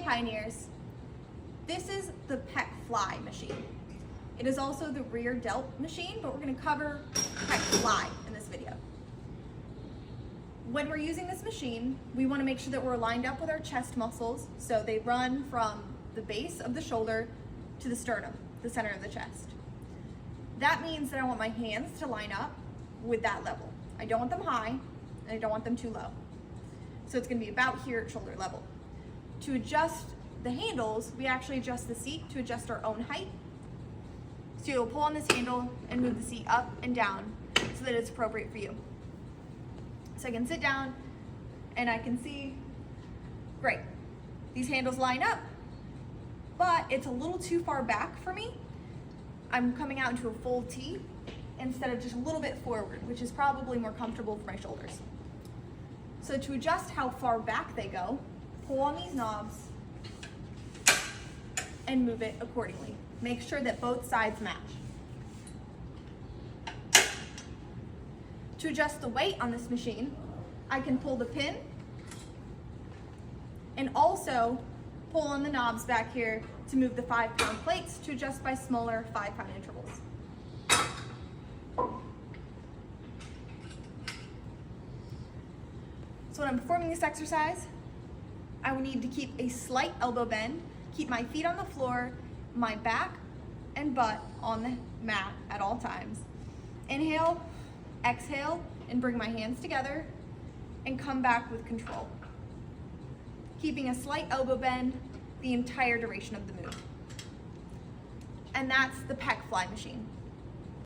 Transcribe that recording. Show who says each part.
Speaker 1: Pioneers, this is the pec fly machine. It is also the rear delt machine, but we're gonna cover pec fly in this video. When we're using this machine, we wanna make sure that we're lined up with our chest muscles, so they run from the base of the shoulder to the sternum, the center of the chest. That means that I want my hands to line up with that level. I don't want them high, and I don't want them too low. So it's gonna be about here at shoulder level. To adjust the handles, we actually adjust the seat to adjust our own height. So you'll pull on this handle and move the seat up and down so that it's appropriate for you. So I can sit down and I can see, great, these handles line up, but it's a little too far back for me. I'm coming out into a full T instead of just a little bit forward, which is probably more comfortable for my shoulders. So to adjust how far back they go, pull on these knobs and move it accordingly. Make sure that both sides match. To adjust the weight on this machine, I can pull the pin and also pull on the knobs back here to move the 5-pound plates to adjust by smaller 5-pound intervals. So when I'm performing this exercise, I will need to keep a slight elbow bend, keep my feet on the floor, my back and butt on the mat at all times. Inhale, exhale, and bring my hands together and come back with control. Keeping a slight elbow bend the entire duration of the move. And that's the pec fly machine.